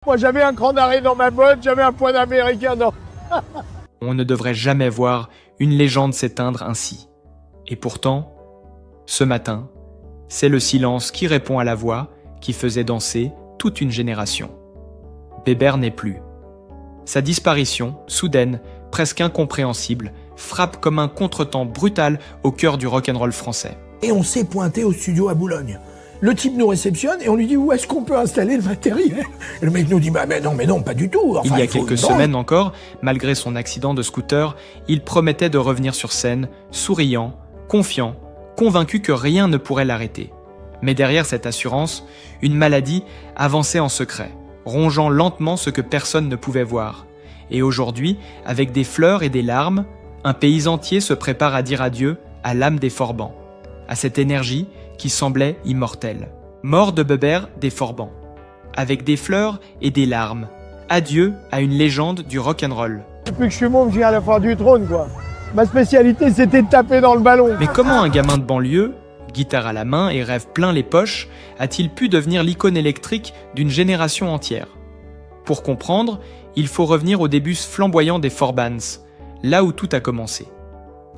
Moi, j'avais un cran d'arrêt dans ma botte, j'avais un point d'américain dans... On ne devrait jamais voir une légende s'éteindre ainsi. Et pourtant, ce matin, c'est le silence qui répond à la voix qui faisait danser toute une génération. Bébert n'est plus. Sa disparition, soudaine, presque incompréhensible, frappe comme un contretemps brutal au cœur du rock'n'roll français. Et on s'est pointé au studio à Boulogne. Le type nous réceptionne et on lui dit où est-ce qu'on peut installer le matériel. Et le mec nous dit mais non, pas du tout. Enfin, il y a quelques semaines encore, malgré son accident de scooter, il promettait de revenir sur scène, souriant, confiant, convaincu que rien ne pourrait l'arrêter. Mais derrière cette assurance, une maladie avançait en secret, rongeant lentement ce que personne ne pouvait voir. Et aujourd'hui, avec des fleurs et des larmes, un pays entier se prépare à dire adieu à l'âme des Forbans, à cette énergie qui semblait immortelle. Mort de Bébert des Forbans. Avec des fleurs et des larmes. Adieu à une légende du rock'n'roll. Depuis que je suis môme, je viens à la foire du trône, quoi. Ma spécialité, c'était de taper dans le ballon. Mais comment un gamin de banlieue, guitare à la main et rêve plein les poches, a-t-il pu devenir l'icône électrique d'une génération entière? Pour comprendre, il faut revenir au début flamboyant des Forbans, là où tout a commencé.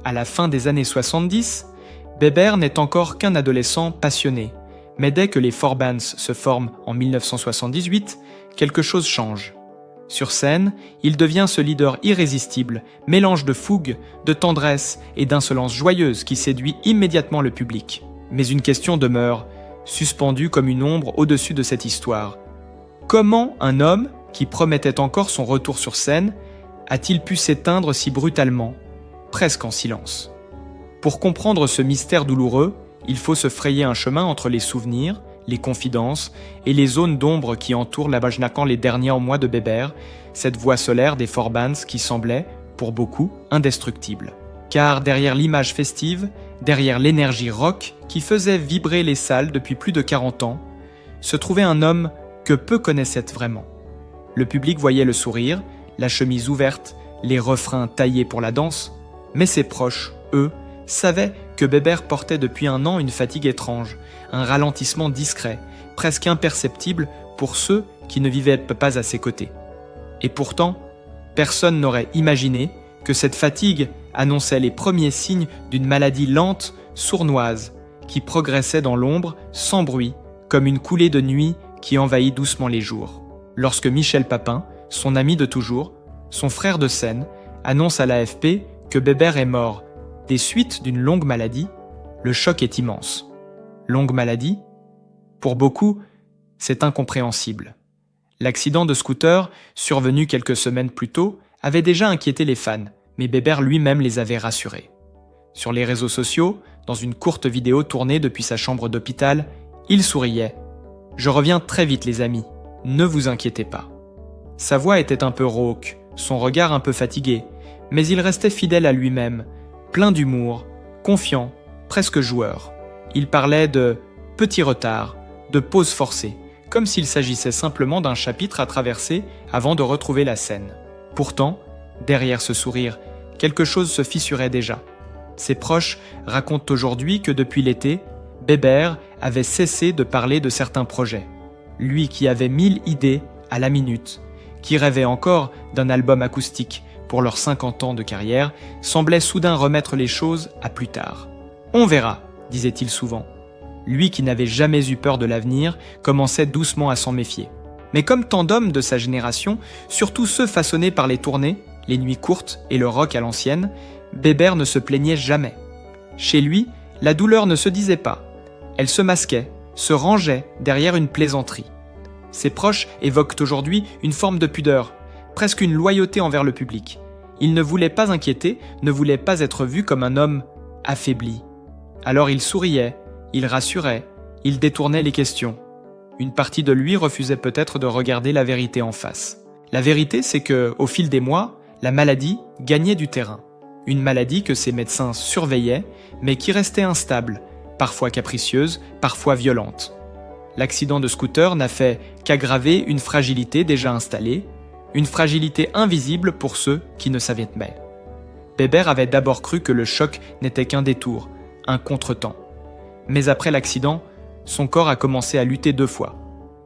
À la fin des années 70, Bébert n'est encore qu'un adolescent passionné, mais dès que les Forbans se forment en 1978, quelque chose change. Sur scène, il devient ce leader irrésistible, mélange de fougue, de tendresse et d'insolence joyeuse qui séduit immédiatement le public. Mais une question demeure, suspendue comme une ombre au-dessus de cette histoire. Comment un homme, qui promettait encore son retour sur scène, a-t-il pu s'éteindre si brutalement, presque en silence? Pour comprendre ce mystère douloureux, il faut se frayer un chemin entre les souvenirs, les confidences et les zones d'ombre qui entourent l'Abajnacan les derniers mois de Bébert, cette voix solaire des Forbans qui semblait, pour beaucoup, indestructible. Car derrière l'image festive, derrière l'énergie rock qui faisait vibrer les salles depuis plus de 40 ans, se trouvait un homme que peu connaissaient vraiment. Le public voyait le sourire, la chemise ouverte, les refrains taillés pour la danse, mais ses proches, eux, savaient que Bébert portait depuis un an une fatigue étrange, un ralentissement discret, presque imperceptible pour ceux qui ne vivaient pas à ses côtés. Et pourtant, personne n'aurait imaginé que cette fatigue annonçait les premiers signes d'une maladie lente, sournoise, qui progressait dans l'ombre, sans bruit, comme une coulée de nuit qui envahit doucement les jours. Lorsque Michel Papin, son ami de toujours, son frère de scène, annonce à l'AFP que Bébert est mort des suites d'une longue maladie, le choc est immense. Longue maladie? Pour beaucoup, c'est incompréhensible. L'accident de scooter, survenu quelques semaines plus tôt, avait déjà inquiété les fans, mais Bébert lui-même les avait rassurés. Sur les réseaux sociaux, dans une courte vidéo tournée depuis sa chambre d'hôpital, il souriait. « Je reviens très vite les amis, ne vous inquiétez pas ». Sa voix était un peu rauque, son regard un peu fatigué, mais il restait fidèle à lui-même, plein d'humour, confiant, presque joueur. Il parlait de « petits retards », de « pauses forcées », comme s'il s'agissait simplement d'un chapitre à traverser avant de retrouver la scène. Pourtant, derrière ce sourire, quelque chose se fissurait déjà. Ses proches racontent aujourd'hui que depuis l'été, Bébert avait cessé de parler de certains projets. Lui qui avait 1000 idées à la minute, qui rêvait encore d'un album acoustique pour leurs 50 ans de carrière, semblait soudain remettre les choses à plus tard. « On verra », disait-il souvent. Lui qui n'avait jamais eu peur de l'avenir, commençait doucement à s'en méfier. Mais comme tant d'hommes de sa génération, surtout ceux façonnés par les tournées, les nuits courtes et le rock à l'ancienne, Bébert ne se plaignait jamais. Chez lui, la douleur ne se disait pas. Elle se masquait, se rangeait derrière une plaisanterie. Ses proches évoquent aujourd'hui une forme de pudeur, presque une loyauté envers le public. Il ne voulait pas inquiéter, ne voulait pas être vu comme un homme affaibli. Alors il souriait, il rassurait, il détournait les questions. Une partie de lui refusait peut-être de regarder la vérité en face. La vérité, c'est que, au fil des mois, la maladie gagnait du terrain. Une maladie que ses médecins surveillaient, mais qui restait instable, parfois capricieuse, parfois violente. L'accident de scooter n'a fait qu'aggraver une fragilité déjà installée, une fragilité invisible pour ceux qui ne savaient mais. Bébert avait d'abord cru que le choc n'était qu'un détour, un contretemps. Mais après l'accident, son corps a commencé à lutter 2 fois,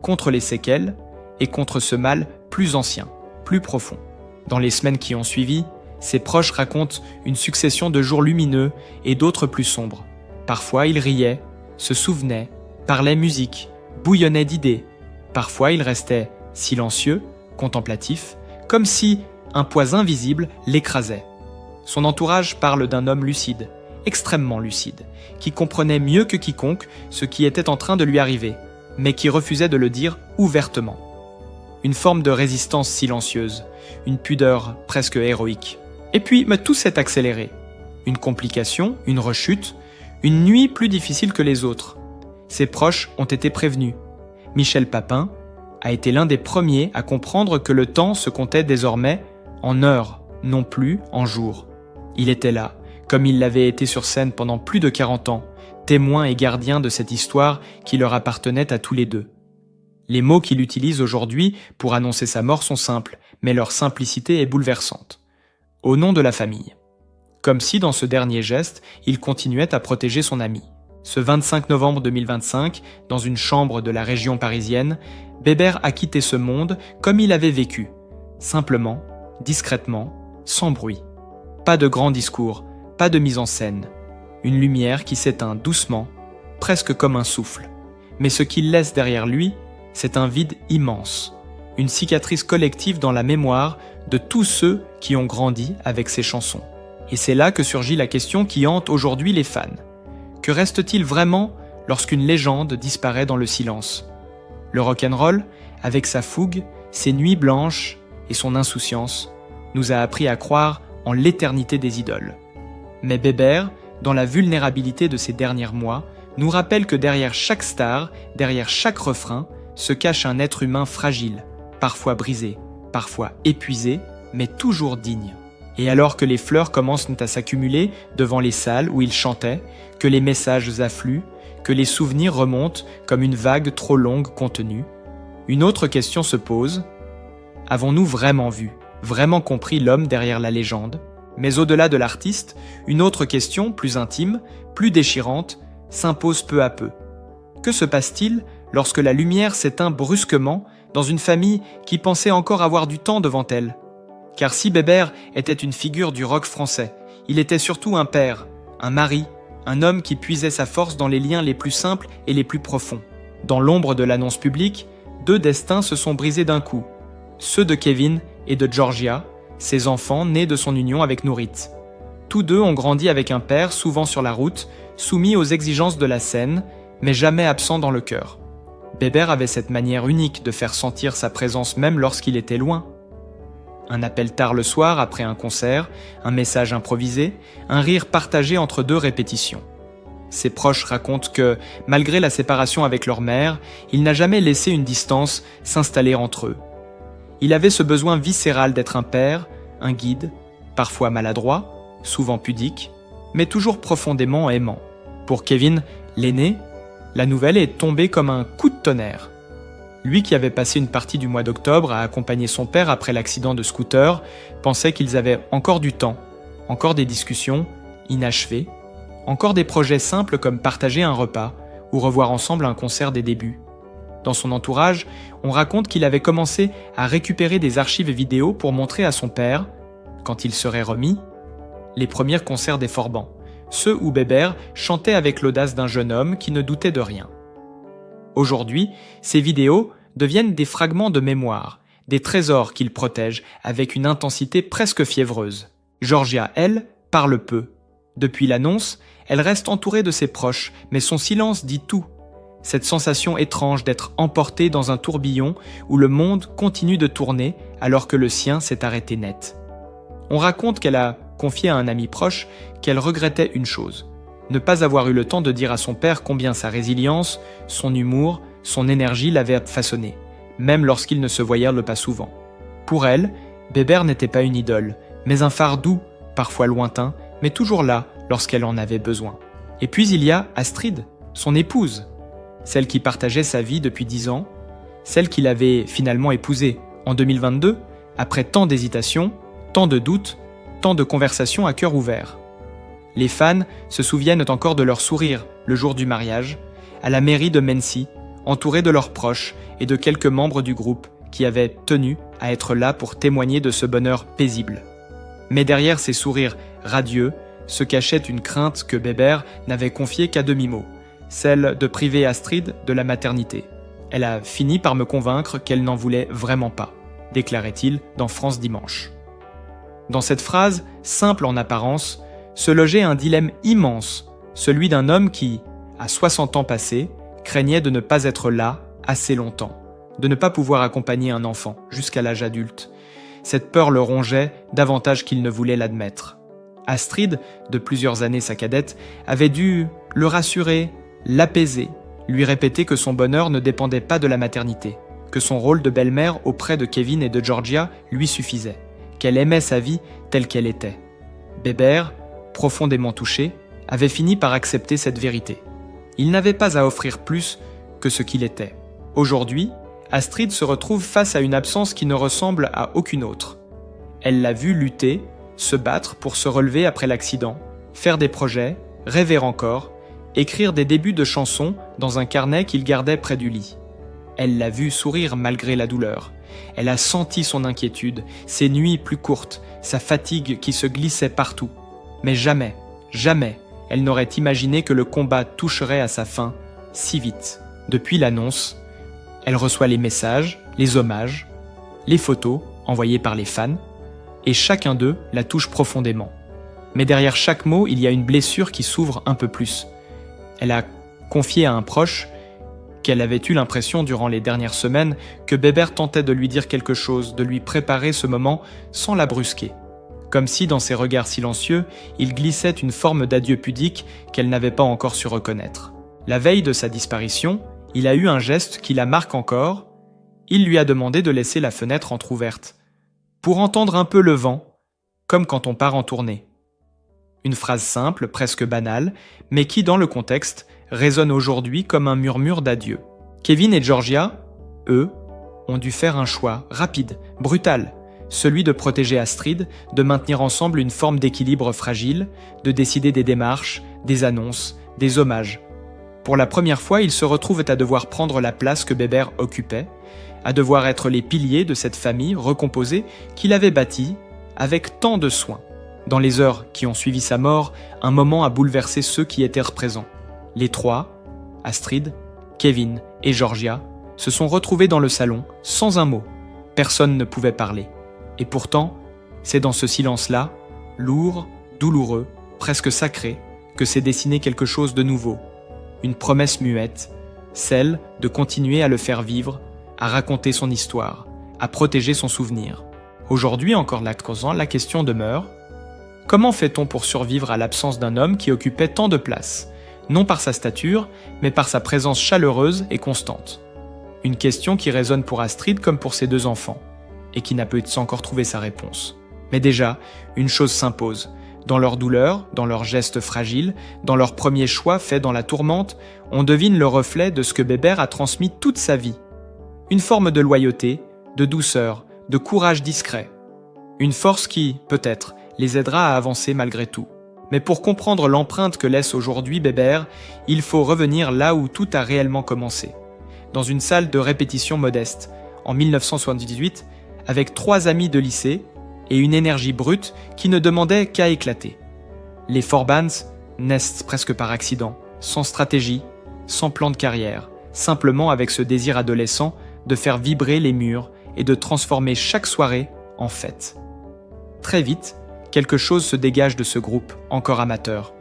contre les séquelles et contre ce mal plus ancien, plus profond. Dans les semaines qui ont suivi, ses proches racontent une succession de jours lumineux et d'autres plus sombres. Parfois, il riait, se souvenait, parlait musique, bouillonnait d'idées. Parfois, il restait silencieux, contemplatif, comme si un poids invisible l'écrasait. Son entourage parle d'un homme lucide, extrêmement lucide, qui comprenait mieux que quiconque ce qui était en train de lui arriver, mais qui refusait de le dire ouvertement. Une forme de résistance silencieuse, une pudeur presque héroïque. Et puis, mais tout s'est accéléré. Une complication, une rechute, une nuit plus difficile que les autres. Ses proches ont été prévenus. Michel Papin a été l'un des premiers à comprendre que le temps se comptait désormais en heures, non plus en jours. Il était là, comme il l'avait été sur scène pendant plus de 40 ans, témoin et gardien de cette histoire qui leur appartenait à tous les deux. Les mots qu'il utilise aujourd'hui pour annoncer sa mort sont simples, mais leur simplicité est bouleversante. Au nom de la famille. Comme si dans ce dernier geste, il continuait à protéger son ami. Ce 25 novembre 2025, dans une chambre de la région parisienne, Bébert a quitté ce monde comme il avait vécu. Simplement, discrètement, sans bruit. Pas de grands discours, pas de mise en scène. Une lumière qui s'éteint doucement, presque comme un souffle. Mais ce qu'il laisse derrière lui, c'est un vide immense. Une cicatrice collective dans la mémoire de tous ceux qui ont grandi avec ses chansons. Et c'est là que surgit la question qui hante aujourd'hui les fans. Que reste-t-il vraiment lorsqu'une légende disparaît dans le silence ? Le rock'n'roll, avec sa fougue, ses nuits blanches et son insouciance, nous a appris à croire en l'éternité des idoles. Mais Bébert, dans la vulnérabilité de ces derniers mois, nous rappelle que derrière chaque star, derrière chaque refrain, se cache un être humain fragile, parfois brisé, parfois épuisé, mais toujours digne. Et alors que les fleurs commencent à s'accumuler devant les salles où il chantait, que les messages affluent, que les souvenirs remontent comme une vague trop longue contenue, une autre question se pose. Avons-nous vraiment vu, vraiment compris l'homme derrière la légende ? Mais au-delà de l'artiste, une autre question, plus intime, plus déchirante, s'impose peu à peu. Que se passe-t-il lorsque la lumière s'éteint brusquement dans une famille qui pensait encore avoir du temps devant elle ? Car si Bébert était une figure du rock français, il était surtout un père, un mari, un homme qui puisait sa force dans les liens les plus simples et les plus profonds. Dans l'ombre de l'annonce publique, deux destins se sont brisés d'un coup. Ceux de Kevin et de Georgia, ses enfants nés de son union avec Nourit. Tous deux ont grandi avec un père souvent sur la route, soumis aux exigences de la scène, mais jamais absent dans le cœur. Bébert avait cette manière unique de faire sentir sa présence même lorsqu'il était loin. Un appel tard le soir après un concert, un message improvisé, un rire partagé entre deux répétitions. Ses proches racontent que, malgré la séparation avec leur mère, il n'a jamais laissé une distance s'installer entre eux. Il avait ce besoin viscéral d'être un père, un guide, parfois maladroit, souvent pudique, mais toujours profondément aimant. Pour Kevin, l'aîné, la nouvelle est tombée comme un coup de tonnerre. Lui qui avait passé une partie du mois d'octobre à accompagner son père après l'accident de scooter, pensait qu'ils avaient encore du temps, encore des discussions inachevées, encore des projets simples comme partager un repas ou revoir ensemble un concert des débuts. Dans son entourage, on raconte qu'il avait commencé à récupérer des archives vidéo pour montrer à son père, quand il serait remis, les premiers concerts des Forbans, ceux où Bébert chantait avec l'audace d'un jeune homme qui ne doutait de rien. Aujourd'hui, ces vidéos deviennent des fragments de mémoire, des trésors qu'il protège avec une intensité presque fiévreuse. Georgia, elle, parle peu. Depuis l'annonce, elle reste entourée de ses proches, mais son silence dit tout. Cette sensation étrange d'être emportée dans un tourbillon où le monde continue de tourner alors que le sien s'est arrêté net. On raconte qu'elle a confié à un ami proche qu'elle regrettait une chose, ne pas avoir eu le temps de dire à son père combien sa résilience, son humour, son énergie l'avaient façonné, même lorsqu'ils ne se voyaient pas souvent. Pour elle, Bébert n'était pas une idole, mais un phare doux, parfois lointain, mais toujours là lorsqu'elle en avait besoin. Et puis il y a Astrid, son épouse, celle qui partageait sa vie depuis 10 ans, celle qu'il avait finalement épousée en 2022, après tant d'hésitations, tant de doutes, tant de conversations à cœur ouvert. Les fans se souviennent encore de leur sourire le jour du mariage, à la mairie de Mency, entourés de leurs proches et de quelques membres du groupe qui avait tenu à être là pour témoigner de ce bonheur paisible. Mais derrière ces sourires radieux se cachait une crainte que Bébert n'avait confiée qu'à demi-mot, celle de priver Astrid de la maternité. Elle a fini par me convaincre qu'elle n'en voulait vraiment pas, déclarait-il dans France Dimanche. Dans cette phrase, simple en apparence, se logeait un dilemme immense, celui d'un homme qui, à 60 ans passés, craignait de ne pas être là assez longtemps, de ne pas pouvoir accompagner un enfant jusqu'à l'âge adulte. Cette peur le rongeait davantage qu'il ne voulait l'admettre. Astrid, de plusieurs années sa cadette, avait dû le rassurer, l'apaiser, lui répéter que son bonheur ne dépendait pas de la maternité, que son rôle de belle-mère auprès de Kevin et de Georgia lui suffisait, qu'elle aimait sa vie telle qu'elle était. Bébert, profondément touché, avait fini par accepter cette vérité. Il n'avait pas à offrir plus que ce qu'il était. Aujourd'hui, Astrid se retrouve face à une absence qui ne ressemble à aucune autre. Elle l'a vu lutter, se battre pour se relever après l'accident, faire des projets, rêver encore, écrire des débuts de chansons dans un carnet qu'il gardait près du lit. Elle l'a vu sourire malgré la douleur. Elle a senti son inquiétude, ses nuits plus courtes, sa fatigue qui se glissait partout. Mais jamais, jamais, elle n'aurait imaginé que le combat toucherait à sa fin si vite. Depuis l'annonce, elle reçoit les messages, les hommages, les photos envoyées par les fans, et chacun d'eux la touche profondément. Mais derrière chaque mot, il y a une blessure qui s'ouvre un peu plus. Elle a confié à un proche qu'elle avait eu l'impression durant les dernières semaines que Bébert tentait de lui dire quelque chose, de lui préparer ce moment sans la brusquer. Comme si dans ses regards silencieux, il glissait une forme d'adieu pudique qu'elle n'avait pas encore su reconnaître. La veille de sa disparition, il a eu un geste qui la marque encore. Il lui a demandé de laisser la fenêtre entr'ouverte, pour entendre un peu le vent, comme quand on part en tournée. Une phrase simple, presque banale, mais qui, dans le contexte, résonne aujourd'hui comme un murmure d'adieu. Kevin et Georgia, eux, ont dû faire un choix rapide, brutal, celui de protéger Astrid, de maintenir ensemble une forme d'équilibre fragile, de décider des démarches, des annonces, des hommages. Pour la première fois, ils se retrouvent à devoir prendre la place que Bébert occupait, à devoir être les piliers de cette famille recomposée qu'il avait bâtie avec tant de soin. Dans les heures qui ont suivi sa mort, un moment a bouleversé ceux qui étaient présents. Les trois, Astrid, Kevin et Georgia, se sont retrouvés dans le salon, sans un mot. Personne ne pouvait parler. Et pourtant, c'est dans ce silence-là, lourd, douloureux, presque sacré, que s'est dessiné quelque chose de nouveau. Une promesse muette, celle de continuer à le faire vivre, à raconter son histoire, à protéger son souvenir. Aujourd'hui, encore l'acte-causant, la question demeure: comment fait-on pour survivre à l'absence d'un homme qui occupait tant de place, non par sa stature, mais par sa présence chaleureuse et constante? Une question qui résonne pour Astrid comme pour ses deux enfants, et qui n'a peut-être encore trouvé sa réponse. Mais déjà, une chose s'impose. Dans leur douleur, dans leurs gestes fragiles, dans leurs premiers choix faits dans la tourmente, on devine le reflet de ce que Bébert a transmis toute sa vie. Une forme de loyauté, de douceur, de courage discret. Une force qui, peut-être, les aidera à avancer malgré tout. Mais pour comprendre l'empreinte que laisse aujourd'hui Bébert, il faut revenir là où tout a réellement commencé. Dans une salle de répétition modeste, en 1978, avec 3 amis de lycée et une énergie brute qui ne demandait qu'à éclater. Les four bands naissent presque par accident, sans stratégie, sans plan de carrière, simplement avec ce désir adolescent de faire vibrer les murs et de transformer chaque soirée en fête. Très vite, quelque chose se dégage de ce groupe, encore amateur.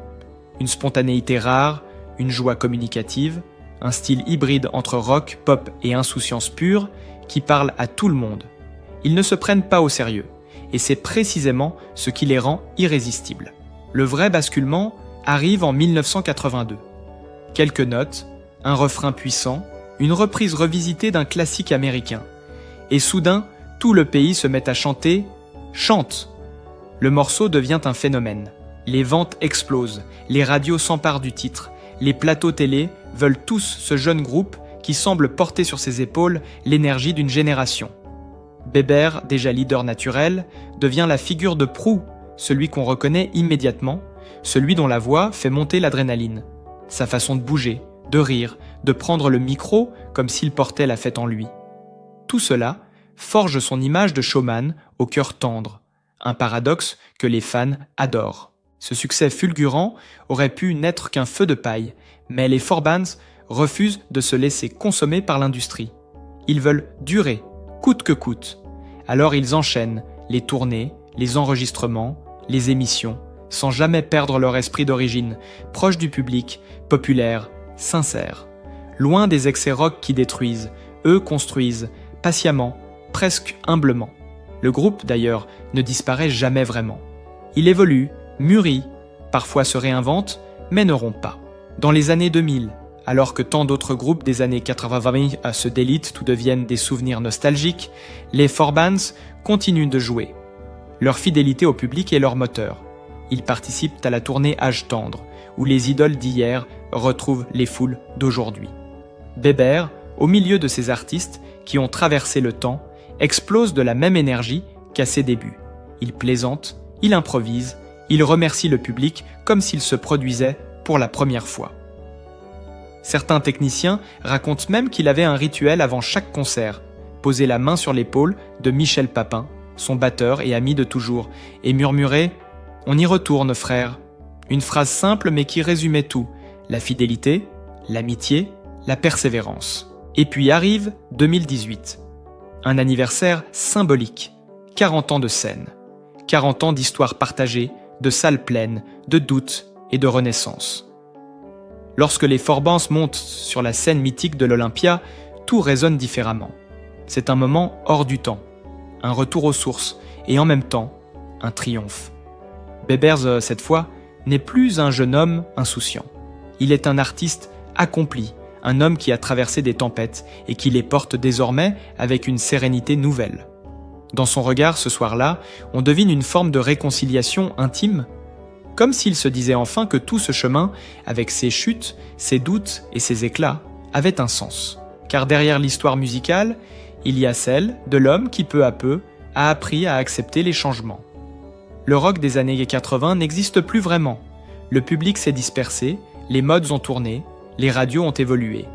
Une spontanéité rare, une joie communicative, un style hybride entre rock, pop et insouciance pure qui parle à tout le monde. Ils ne se prennent pas au sérieux, et c'est précisément ce qui les rend irrésistibles. Le vrai basculement arrive en 1982. Quelques notes, un refrain puissant, une reprise revisitée d'un classique américain. Et soudain, tout le pays se met à chanter « Chante !». Le morceau devient un phénomène. Les ventes explosent, les radios s'emparent du titre, les plateaux télé veulent tous ce jeune groupe qui semble porter sur ses épaules l'énergie d'une génération. Bébert, déjà leader naturel, devient la figure de proue, celui qu'on reconnaît immédiatement, celui dont la voix fait monter l'adrénaline. Sa façon de bouger, de rire, de prendre le micro comme s'il portait la fête en lui. Tout cela forge son image de showman au cœur tendre, un paradoxe que les fans adorent. Ce succès fulgurant aurait pu n'être qu'un feu de paille, mais les four bands refusent de se laisser consommer par l'industrie. Ils veulent durer, coûte que coûte. Alors ils enchaînent les tournées, les enregistrements, les émissions, sans jamais perdre leur esprit d'origine, proche du public, populaire, sincère. Loin des excès rock qui détruisent, eux construisent, patiemment, presque humblement. Le groupe, d'ailleurs, ne disparaît jamais vraiment. Il évolue, mûrit, parfois se réinvente, mais ne rompt pas. Dans les années 2000, alors que tant d'autres groupes des années 80 se délitent ou deviennent des souvenirs nostalgiques, les four bands continuent de jouer. Leur fidélité au public est leur moteur. Ils participent à la tournée Âge tendre, où les idoles d'hier retrouvent les foules d'aujourd'hui. Bébert, au milieu de ces artistes qui ont traversé le temps, explose de la même énergie qu'à ses débuts. Il plaisante, il improvise, il remercie le public comme s'il se produisait pour la première fois. Certains techniciens racontent même qu'il avait un rituel avant chaque concert, poser la main sur l'épaule de Michel Papin, son batteur et ami de toujours, et murmurer « On y retourne, frère ». Une phrase simple mais qui résumait tout, la fidélité, l'amitié, la persévérance. Et puis arrive 2018. Un anniversaire symbolique, 40 ans de scène, 40 ans d'histoires partagées, de salles pleines, de doutes et de renaissance. Lorsque les four bands montent sur la scène mythique de l'Olympia, tout résonne différemment. C'est un moment hors du temps, un retour aux sources et en même temps, un triomphe. Bébert, cette fois, n'est plus un jeune homme insouciant. Il est un artiste accompli, un homme qui a traversé des tempêtes et qui les porte désormais avec une sérénité nouvelle. Dans son regard ce soir-là, on devine une forme de réconciliation intime, comme s'il se disait enfin que tout ce chemin, avec ses chutes, ses doutes et ses éclats, avait un sens. Car derrière l'histoire musicale, il y a celle de l'homme qui peu à peu a appris à accepter les changements. Le rock des années 80 n'existe plus vraiment. Le public s'est dispersé, les modes ont tourné, les radios ont évolué.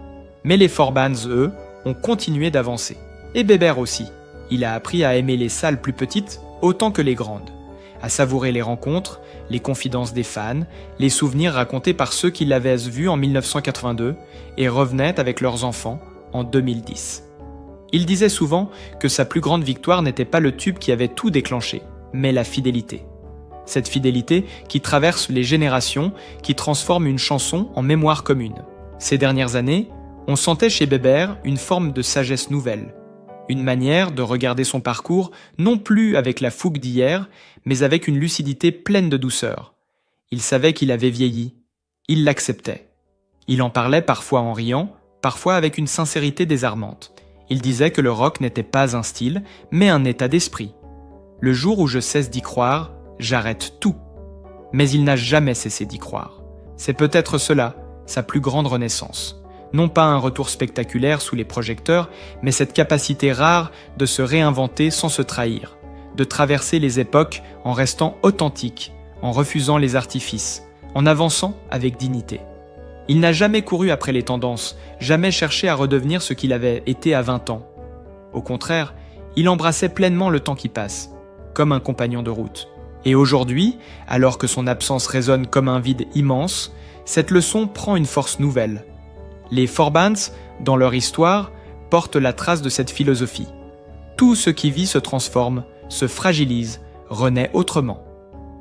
Mais les four bands, eux, ont continué d'avancer. Et Bébert aussi. Il a appris à aimer les salles plus petites autant que les grandes, à savourer les rencontres, les confidences des fans, les souvenirs racontés par ceux qui l'avaient vus en 1982 et revenaient avec leurs enfants en 2010. Il disait souvent que sa plus grande victoire n'était pas le tube qui avait tout déclenché, mais la fidélité. Cette fidélité qui traverse les générations, qui transforme une chanson en mémoire commune. Ces dernières années, on sentait chez Bébert une forme de sagesse nouvelle, une manière de regarder son parcours non plus avec la fougue d'hier, mais avec une lucidité pleine de douceur. Il savait qu'il avait vieilli, il l'acceptait. Il en parlait parfois en riant, parfois avec une sincérité désarmante. Il disait que le rock n'était pas un style, mais un état d'esprit. Le jour où je cesse d'y croire, j'arrête tout. Mais il n'a jamais cessé d'y croire. C'est peut-être cela, sa plus grande renaissance. Non pas un retour spectaculaire sous les projecteurs, mais cette capacité rare de se réinventer sans se trahir, de traverser les époques en restant authentique, en refusant les artifices, en avançant avec dignité. Il n'a jamais couru après les tendances, jamais cherché à redevenir ce qu'il avait été à 20 ans. Au contraire, il embrassait pleinement le temps qui passe, comme un compagnon de route. Et aujourd'hui, alors que son absence résonne comme un vide immense, cette leçon prend une force nouvelle. Les four bands, dans leur histoire, portent la trace de cette philosophie. Tout ce qui vit se transforme, se fragilise, renaît autrement.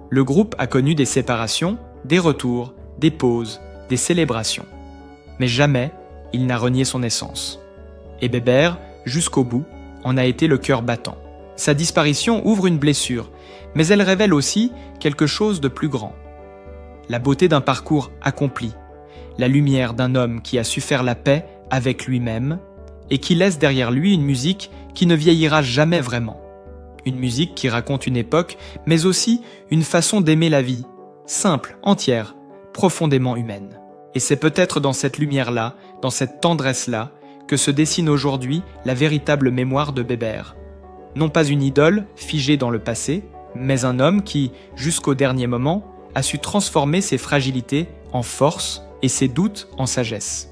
Le groupe a connu des séparations, des retours, des pauses, des célébrations. Mais jamais il n'a renié son essence. Et Bébert, jusqu'au bout, en a été le cœur battant. Sa disparition ouvre une blessure, mais elle révèle aussi quelque chose de plus grand. La beauté d'un parcours accompli, la lumière d'un homme qui a su faire la paix avec lui-même et qui laisse derrière lui une musique qui ne vieillira jamais vraiment. Une musique qui raconte une époque, mais aussi une façon d'aimer la vie, simple, entière, profondément humaine. Et c'est peut-être dans cette lumière-là, dans cette tendresse-là, que se dessine aujourd'hui la véritable mémoire de Bébert. Non pas une idole figée dans le passé, mais un homme qui, jusqu'au dernier moment, a su transformer ses fragilités en force et ses doutes en sagesse.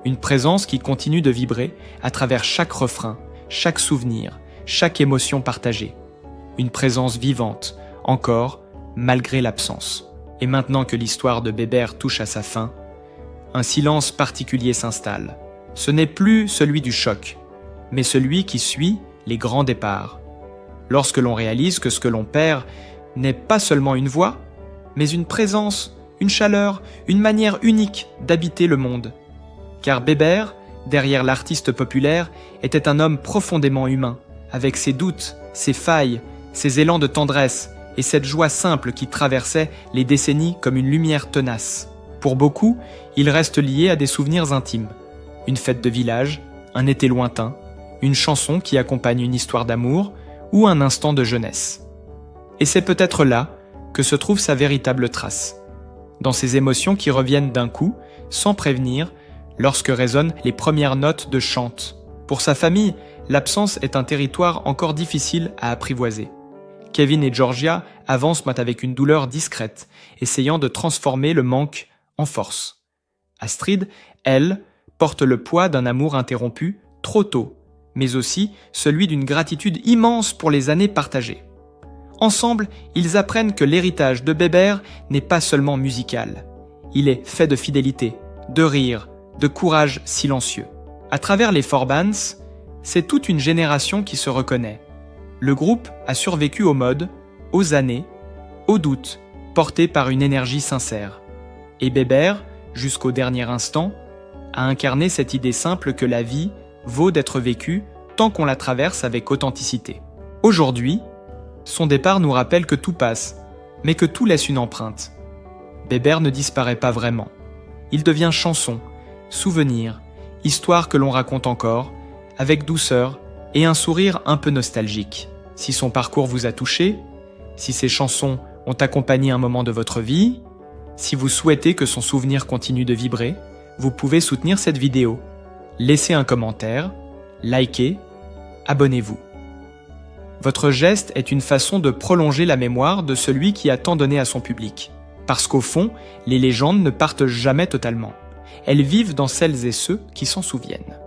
Une présence qui continue de vibrer à travers chaque refrain, chaque souvenir, chaque émotion partagée. Une présence vivante, encore, malgré l'absence. Et maintenant que l'histoire de Bébert touche à sa fin, un silence particulier s'installe. Ce n'est plus celui du choc, mais celui qui suit les grands départs. Lorsque l'on réalise que ce que l'on perd n'est pas seulement une voix, mais une présence, une chaleur, une manière unique d'habiter le monde. Car Bébert, derrière l'artiste populaire, était un homme profondément humain, avec ses doutes, ses failles, ses élans de tendresse et cette joie simple qui traversait les décennies comme une lumière tenace. Pour beaucoup, il reste lié à des souvenirs intimes. Une fête de village, un été lointain, une chanson qui accompagne une histoire d'amour ou un instant de jeunesse. Et c'est peut-être là que se trouve sa véritable trace. Dans ces émotions qui reviennent d'un coup, sans prévenir, lorsque résonnent les premières notes de chante. Pour sa famille, l'absence est un territoire encore difficile à apprivoiser. Kevin et Georgia avancent avec une douleur discrète, essayant de transformer le manque en force. Astrid, elle, porte le poids d'un amour interrompu trop tôt, mais aussi celui d'une gratitude immense pour les années partagées. Ensemble, ils apprennent que l'héritage de Bébert n'est pas seulement musical. Il est fait de fidélité, de rire, de courage silencieux. À travers les Forbans, c'est toute une génération qui se reconnaît. Le groupe a survécu aux modes, aux années, aux doutes, portés par une énergie sincère. Et Bébert, jusqu'au dernier instant, a incarné cette idée simple que la vie vaut d'être vécue tant qu'on la traverse avec authenticité. Aujourd'hui, son départ nous rappelle que tout passe, mais que tout laisse une empreinte. Bébert ne disparaît pas vraiment. Il devient chanson, souvenir, histoire que l'on raconte encore, avec douceur et un sourire un peu nostalgique. Si son parcours vous a touché, si ses chansons ont accompagné un moment de votre vie, si vous souhaitez que son souvenir continue de vibrer, vous pouvez soutenir cette vidéo. Laissez un commentaire, likez, abonnez-vous. Votre geste est une façon de prolonger la mémoire de celui qui a tant donné à son public. Parce qu'au fond, les légendes ne partent jamais totalement. Elles vivent dans celles et ceux qui s'en souviennent.